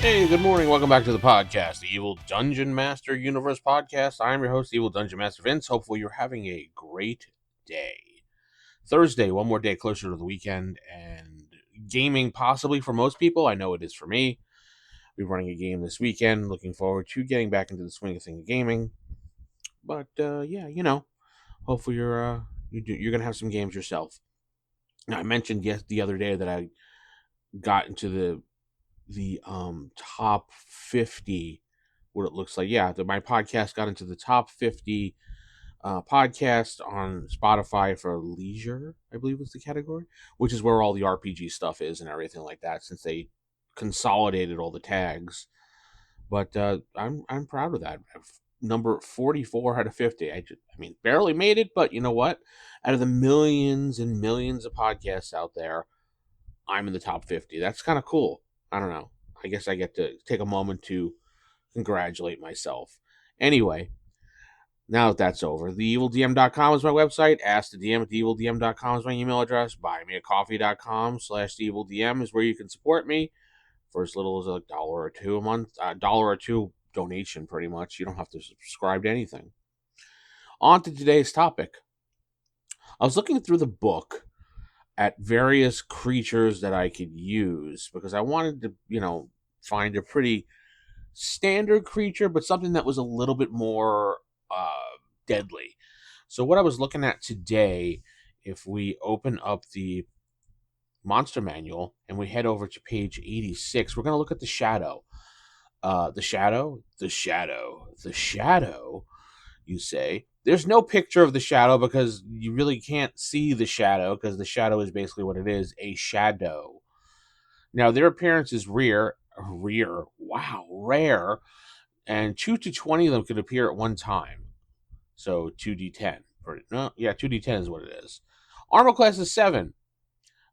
Hey, good morning. Welcome back to the podcast, the Evil Dungeon Master Universe podcast. I'm your host, Evil Dungeon Master Vince. Hopefully, you're having a great day. Thursday, one more day closer to the weekend, and gaming possibly for most people. I know it is for me. We're running a game this weekend. Looking forward to getting back into the swing of thing of gaming. But yeah, hopefully you're gonna have some games yourself. Now, I mentioned the other day that I got into the top 50, what it looks like. Yeah, my podcast got into the top 50 podcast on Spotify for leisure, I believe was the category, which is where all the RPG stuff is and everything like that, since they consolidated all the tags. But I'm proud of that. Number 44 out of 50. I mean, barely made it, but you know what? Out of the millions and millions of podcasts out there, I'm in the top 50. That's kind of cool. I don't know. I guess I get to take a moment to congratulate myself. Anyway, now that that's over, theevildm.com is my website. Ask the DM at theevildm.com is my email address. Buymeacoffee.com/theevildm is where you can support me for as little as a dollar or two a month. Dollar or two donation, pretty much. You don't have to subscribe to anything. On to today's topic. I was looking through the book at various creatures that I could use because I wanted to, find a pretty standard creature, but something that was a little bit more deadly. So, what I was looking at today, if we open up the monster manual and we head over to page 86, we're going to look at the shadow. The shadow, you say. There's no picture of the shadow because you really can't see the shadow because the shadow is basically what it is, a shadow. Now, their appearance is rare, and 2 to 20 of them could appear at one time. So 2d10. 2d10 is what it is. Armor class is 7.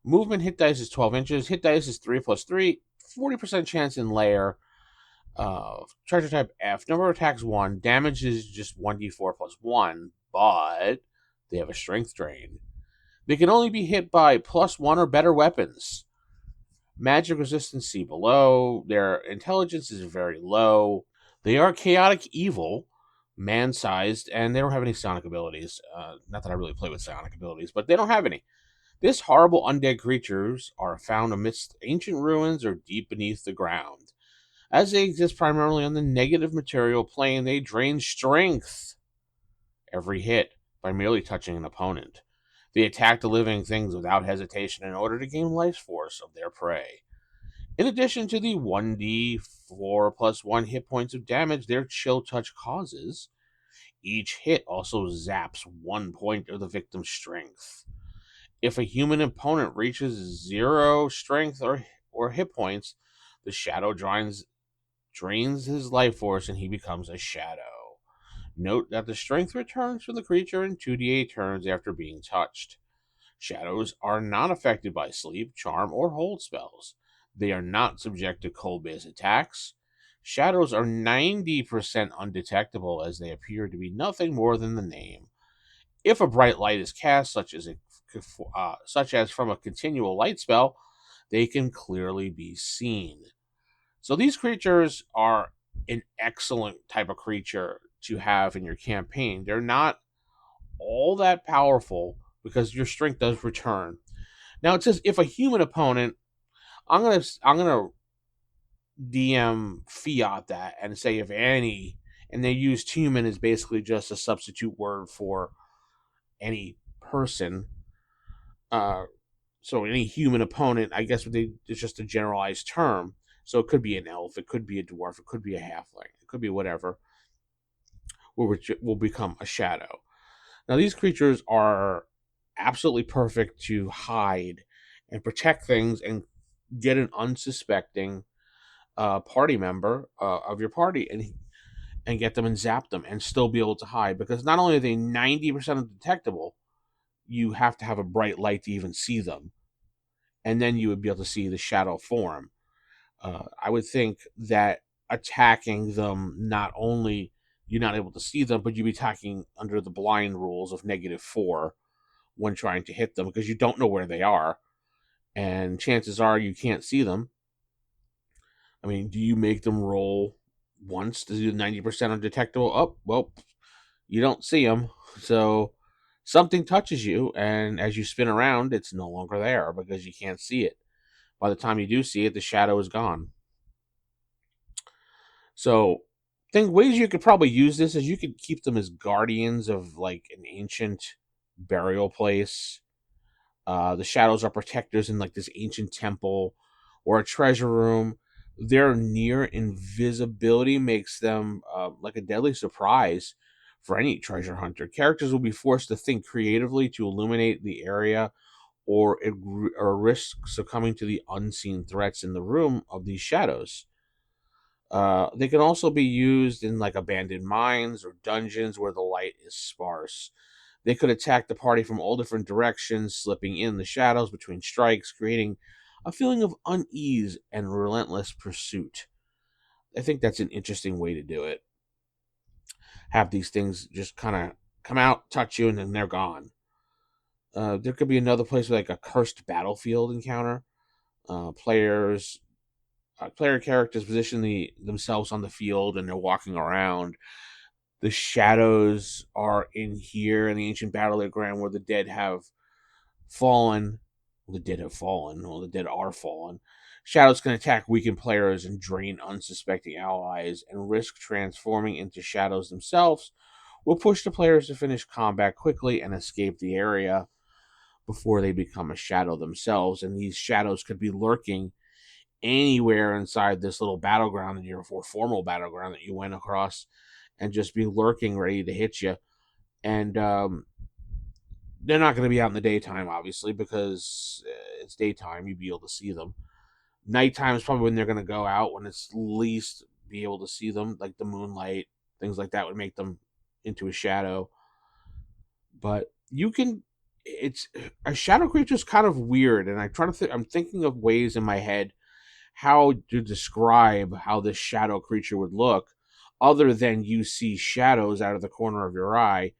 Movement hit dice is 12 inches. Hit dice is 3 plus 3. 40% chance in layer. Treasure type F. Number of attacks 1. Damage is just 1d4 plus 1, but they have a strength drain. They can only be hit by plus 1 or better weapons. Magic resistance C below. Their intelligence is very low. They are chaotic evil, man-sized, and they don't have any psionic abilities. Not that I really play with psionic abilities, but they don't have any. This horrible undead creatures are found amidst ancient ruins or deep beneath the ground. As they exist primarily on the negative material plane, they drain strength every hit by merely touching an opponent. They attack the living things without hesitation in order to gain life force of their prey. In addition to the 1d4 plus 1 hit points of damage their chill touch causes, each hit also zaps 1 point of the victim's strength. If a human opponent reaches 0 strength or hit points, the shadow drains his life force and he becomes a shadow. Note that the strength returns from the creature in 2d8 turns after being touched. Shadows are not affected by sleep, charm, or hold spells. They are not subject to cold-based attacks. Shadows are 90% undetectable as they appear to be nothing more than the name. If a bright light is cast, such as from a continual light spell, they can clearly be seen. So these creatures are an excellent type of creature to have in your campaign. They're not all that powerful because your strength does return. Now it says if a human opponent, I'm gonna DM fiat that and say if any, and they use human as basically just a substitute word for any person. So any human opponent, I guess it's just a generalized term. So it could be an elf, it could be a dwarf, it could be a halfling, it could be whatever. Will become a shadow. Now these creatures are absolutely perfect to hide and protect things and get an unsuspecting party member of your party and get them and zap them and still be able to hide, because not only are they 90% undetectable, you have to have a bright light to even see them, and then you would be able to see the shadow form. I would think that attacking them, not only you're not able to see them, but you'd be attacking under the blind rules of -4 when trying to hit them because you don't know where they are, and chances are you can't see them. I mean, do you make them roll once to do 90% undetectable? Oh, well, you don't see them. So something touches you, and as you spin around, it's no longer there because you can't see it. By the time you do see it, the shadow is gone. So, think ways you could probably use this is you could keep them as guardians of like an ancient burial place. The shadows are protectors in like this ancient temple or a treasure room. Their near invisibility makes them like a deadly surprise for any treasure hunter. Characters will be forced to think creatively to illuminate the area or risk succumbing to the unseen threats in the room of these shadows. They can also be used in like abandoned mines or dungeons where the light is sparse. They could attack the party from all different directions, slipping in the shadows between strikes, creating a feeling of unease and relentless pursuit. I think that's an interesting way to do it. Have these things just kind of come out, touch you, and then they're gone. There could be another place with like a cursed battlefield encounter. Players player characters position themselves on the field and they're walking around. The shadows are in here in the ancient battleground where the dead have fallen. Well, the dead have fallen. Well, the dead are fallen. Shadows can attack weakened players and drain unsuspecting allies, and risk transforming into shadows themselves will push the players to finish combat quickly and escape the area before they become a shadow themselves. And these shadows could be lurking anywhere inside this little battleground in your formal battleground that you went across and just be lurking ready to hit you. And they're not going to be out in the daytime, obviously, because it's daytime. You'd be able to see them. Nighttime is probably when they're going to go out, when it's least be able to see them, like the moonlight, things like that would make them into a shadow. But you can, it's a shadow creature is kind of weird, and I'm thinking of ways in my head how to describe how this shadow creature would look other than you see shadows out of the corner of your eye,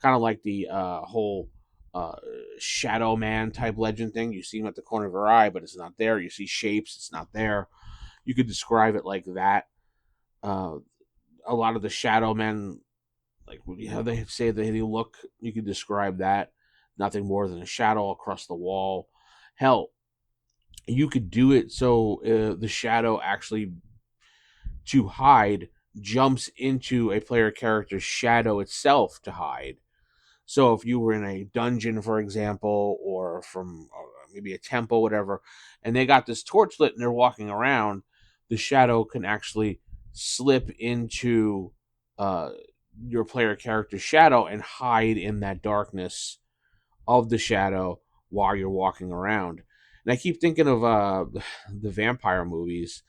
kind of like the whole uh, shadow man type legend thing. You see him at the corner of your eye, but it's not there. You see shapes, it's not there. You could describe it like that. uh, a lot of the shadow men, like how they say they look, you could describe that nothing more than a shadow across the wall. Hell, you could do it so the shadow actually to hide jumps into a player character's shadow itself to hide. So if you were in a dungeon, for example, or from maybe a temple, whatever, and they got this torch lit and they're walking around, the shadow can actually slip into uh, your player character's shadow and hide in that darkness of the shadow while you're walking around. And I keep thinking of the vampire movies,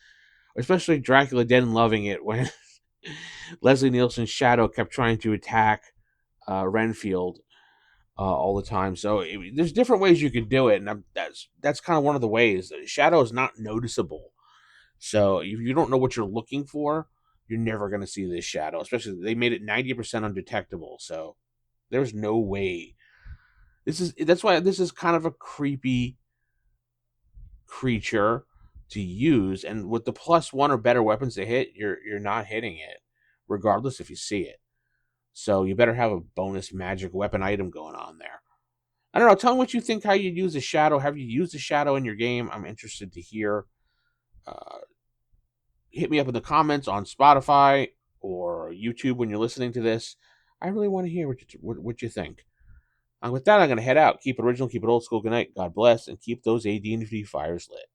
especially Dracula Dead and Loving It, when Leslie Nielsen's shadow kept trying to attack Renfield all the time. So there's different ways you could do it, and that's kind of one of the ways. The shadow is not noticeable, so if you don't know what you're looking for, you're never going to see this shadow. Especially they made it 90% undetectable, so there's no way. That's why this is kind of a creepy creature to use, and with the plus one or better weapons to hit, you're not hitting it, regardless if you see it. So you better have a bonus magic weapon item going on there. I don't know. Tell me what you think. How you use a shadow? Have you used a shadow in your game? I'm interested to hear. Uh, Hit me up in the comments on Spotify or YouTube when you're listening to this. I really want to hear what you think. And with that, I'm going to head out. Keep it original, keep it old school. Good night. God bless, and keep those AD&D fires lit.